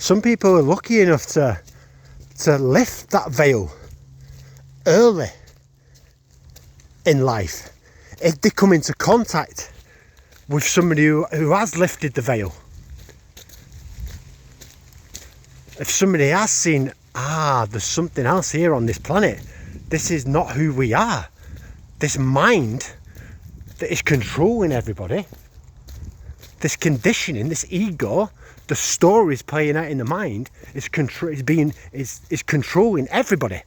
Some people are lucky enough to lift that veil early in life. If they come into contact with somebody who has lifted the veil, if somebody has seen, there's something else here on this planet, this is not who we are, this mind that is controlling everybody, this conditioning, this ego, the stories playing out in the mind is controlling everybody.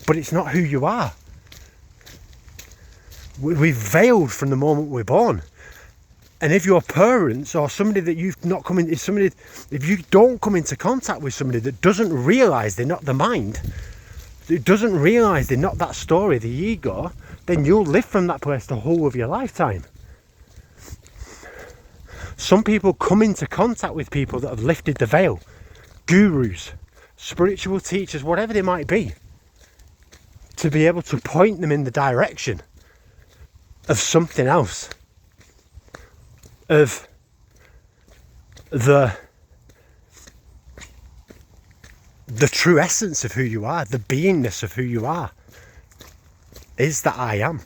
But it's not who you are. We've veiled from the moment we're born. And if your parents or somebody that you've not come in, if you don't come into contact with somebody that doesn't realise they're not the mind, that doesn't realise they're not that story, the ego, then you'll live from that place the whole of your lifetime. Some people come into contact with people that have lifted the veil, gurus, spiritual teachers, whatever they might be, to be able to point them in the direction of something else, of the true essence of who you are, the beingness of who you are, is the I am,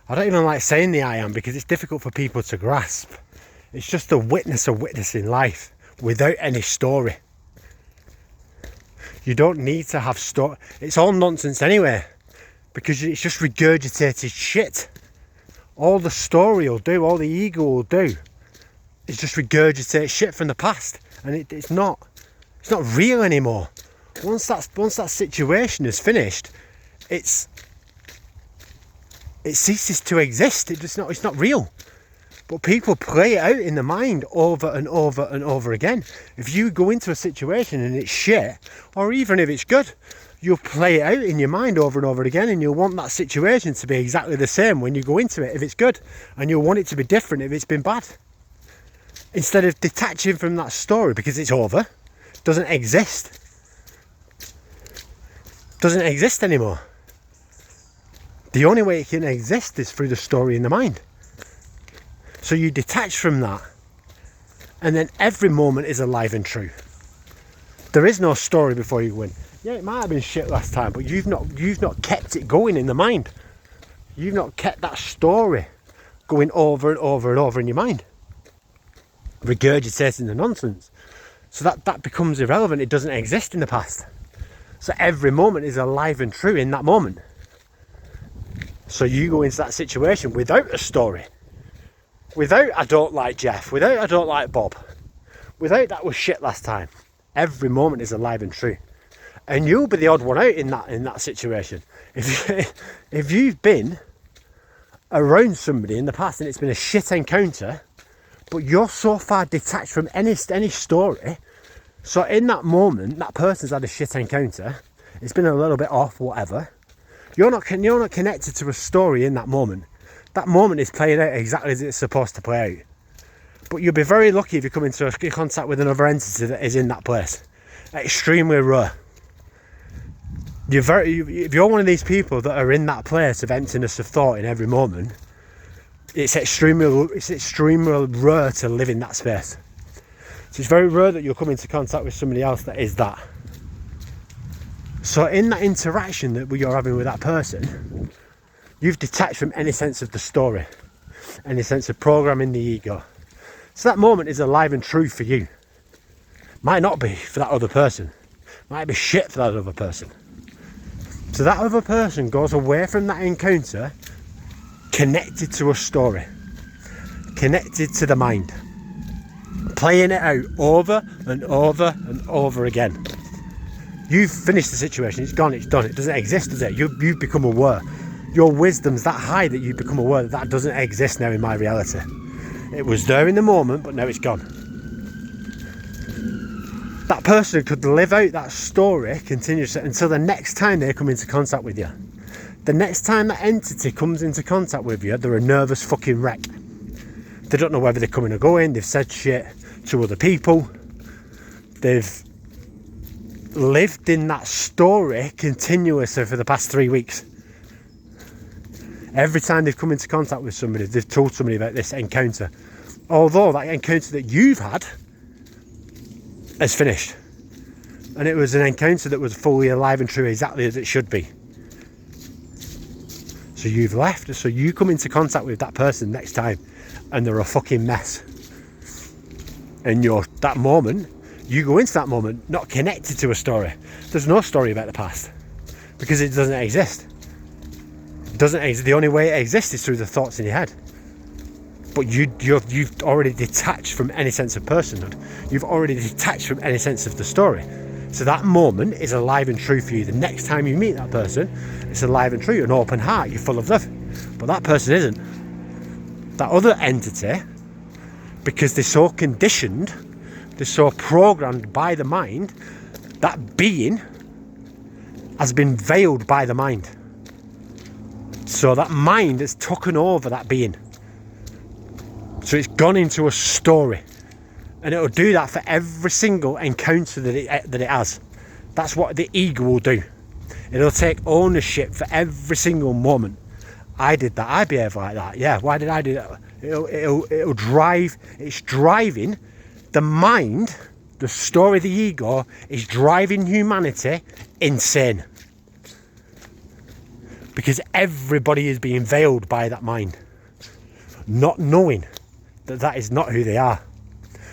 I don't even like saying the I am because it's difficult for people to grasp. It's just a witness of witnessing life without any story. You don't need to have story. It's all nonsense anyway, because it's just regurgitated shit. All the story will do, all the ego will do, is just regurgitate shit from the past, and it's not real anymore. Once that situation is finished, it ceases to exist. It's not real. But people play it out in the mind over and over and over again. If you go into a situation and it's shit, or even if it's good, you'll play it out in your mind over and over again, and you'll want that situation to be exactly the same when you go into it if it's good, and you'll want it to be different if it's been bad. Instead of detaching from that story because it's over, doesn't exist anymore. The only way it can exist is through the story in the mind. So you detach from that, and then every moment is alive and true. There is no story before you win. Yeah, it might have been shit last time, but you've not kept it going in the mind. You've not kept that story going over and over and over in your mind, regurgitating the nonsense. So that becomes irrelevant. It doesn't exist in the past. So every moment is alive and true in that moment. So you go into that situation without a story, without I don't like Jeff, without I don't like Bob, without that was shit last time. Every moment is alive and true, and you'll be the odd one out in that situation. If you've been around somebody in the past and it's been a shit encounter, but you're so far detached from any story, so in that moment that person's had a shit encounter, it's been a little bit off, whatever. You're not connected to a story in that moment. That moment is playing out exactly as it's supposed to play out. But you'll be very lucky if you come into contact with another entity that is in that place. Extremely rare. If you're one of these people that are in that place of emptiness of thought in every moment, it's extremely rare to live in that space. So it's very rare that you'll come into contact with somebody else that is that. So in that interaction that you're having with that person, you've detached from any sense of the story, any sense of programming the ego. So that moment is alive and true for you. Might not be for that other person. Might be shit for that other person. So that other person goes away from that encounter connected to a story, connected to the mind, playing it out over and over and over again. You've finished the situation, it's gone, it's done, it doesn't exist, does it? You've become aware. Your wisdom's that high that you've become aware that doesn't exist now in my reality. It was there in the moment, but now it's gone. That person could live out that story continuously until the next time they come into contact with you. The next time that entity comes into contact with you, they're a nervous fucking wreck. They don't know whether they're coming or going, they've said shit to other people. They've lived in that story continuously for the past 3 weeks. Every time they've come into contact with somebody, they've told somebody about this encounter although that encounter that you've had has finished. And it was an encounter that was fully alive and true, exactly as it should be. So you've left, so you come into contact with that person next time and they're a fucking mess. And that moment, you go into that moment not connected to a story. There's no story about the past because it doesn't exist. The only way it exists is through the thoughts in your head. But you've already detached from any sense of personhood. You've already detached from any sense of the story. So that moment is alive and true for you. The next time you meet that person, it's alive and true. You're an open heart. You're full of love. But that person isn't. That other entity, because they're so conditioned, they're so programmed by the mind, that being has been veiled by the mind. So that mind has taken over that being. So it's gone into a story. And it'll do that for every single encounter that it has. That's what the ego will do. It'll take ownership for every single moment. I did that. I behaved like that. Yeah, why did I do that? It'll drive. It's driving the mind. The story of the ego is driving humanity insane. Because everybody is being veiled by that mind, not knowing that is not who they are.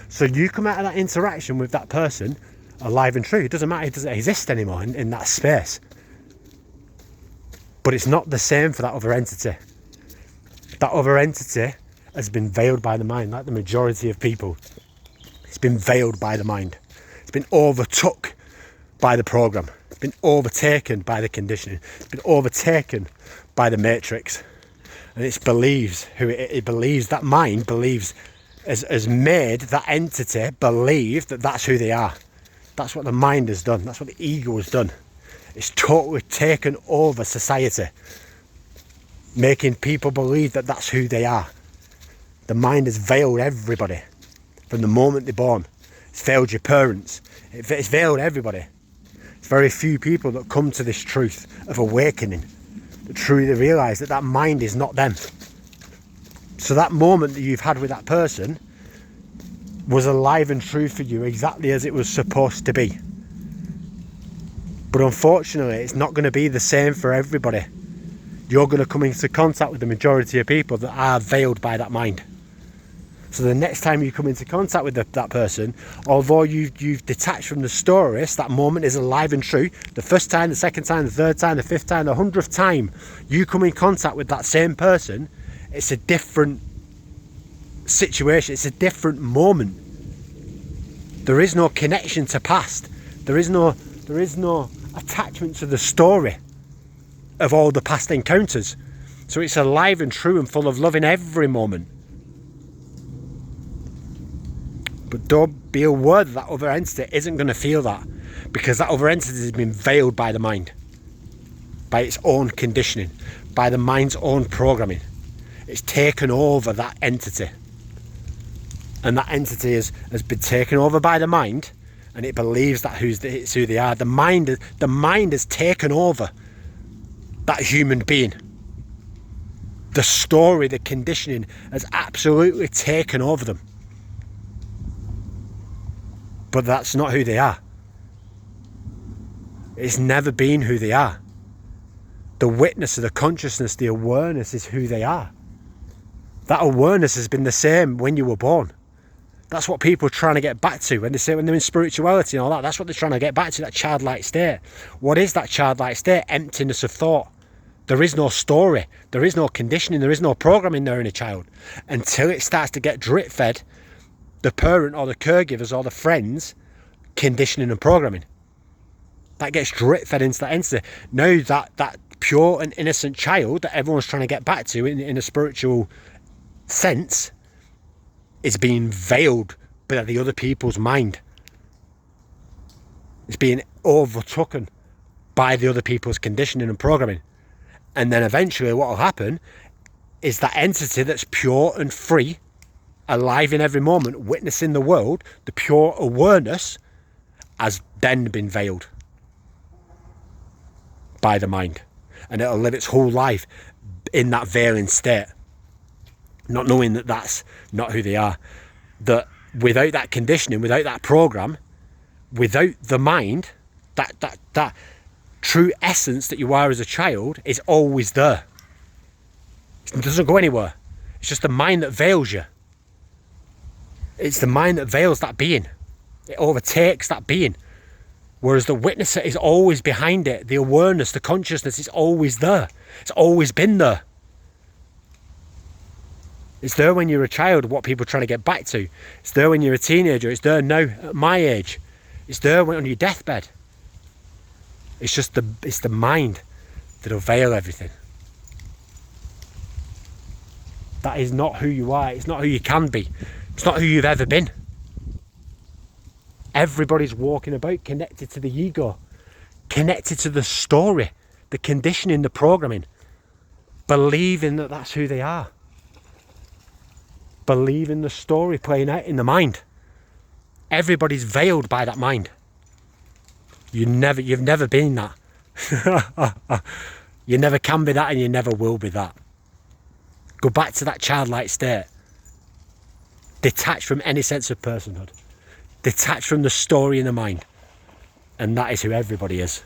So you come out of that interaction with that person alive and true. It doesn't matter, it doesn't exist anymore in that space. But it's not the same for that other entity. That other entity has been veiled by the mind, like the majority of people. It's been veiled by the mind. It's been overtook by the program. It's been overtaken by the conditioning. It's been overtaken by the matrix. And it believes that mind believes has made that entity believe that that's who they are. That's what the mind has done. That's what the ego has done. It's totally taken over society, making people believe that that's who they are. The mind has veiled everybody from the moment they're born. It's veiled your parents. It's veiled everybody. It's very few people that come to this truth of awakening, that truly realise that mind is not them. So that moment that you've had with that person was alive and true for you, exactly as it was supposed to be. But unfortunately, it's not going to be the same for everybody. You're going to come into contact with the majority of people that are veiled by that mind. So the next time you come into contact with that person, although you've detached from the story, that moment is alive and true. The first time, the second time, the third time, the fifth time, the 100th time you come in contact with that same person, it's a different situation. It's a different moment. There is no connection to past. There is no attachment to the story of all the past encounters. So it's alive and true and full of love in every moment. But don't be aware that other entity isn't going to feel that, because that other entity has been veiled by the mind, by its own conditioning, by the mind's own programming. It's taken over that entity. And that entity has been taken over by the mind, and it believes that it's who they are. The mind has taken over that human being. The story, the conditioning has absolutely taken over them. But that's not who they are. It's never been who they are. The witness of the consciousness, the awareness is who they are. That awareness has been the same when you were born. That's what people are trying to get back to when they're in spirituality and all that. That's what they're trying to get back to, that childlike state. What is that childlike state? Emptiness of thought. There is no story. There is no conditioning. There is no programming there in a child. Until it starts to get drip fed the parent or the caregivers or the friends conditioning and programming. That gets drip fed into that entity. Now that pure and innocent child that everyone's trying to get back to in a spiritual sense is being veiled by the other people's mind. It's being overtaken by the other people's conditioning and programming. And then eventually what will happen is that entity that's pure and free, alive in every moment, witnessing the world, the pure awareness, has then been veiled by the mind. And it'll live its whole life in that veiling state. not knowing that that's not who they are. That without that conditioning, without that program, without the mind, that true essence that you are as a child is always there. It doesn't go anywhere. It's just the mind that veils you. It's the mind that veils that being. It overtakes that being. Whereas the witnesser is always behind it. The awareness, the consciousness is always there. It's always been there. It's there when you're a child, what people are trying to get back to. It's there when you're a teenager. It's there now at my age. It's there when on your deathbed. It's just the mind that'll veil everything. That is not who you are. It's not who you can be. It's not who you've ever been. Everybody's walking about connected to the ego, connected to the story, the conditioning, the programming, believing that that's who they are. Believing the story playing out in the mind. Everybody's veiled by that mind. You've never been that. You never can be that, and you never will be that. Go back to that childlike state. Detached from any sense of personhood. Detached from the story in the mind. And that is who everybody is.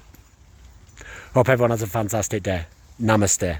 Hope everyone has a fantastic day. Namaste.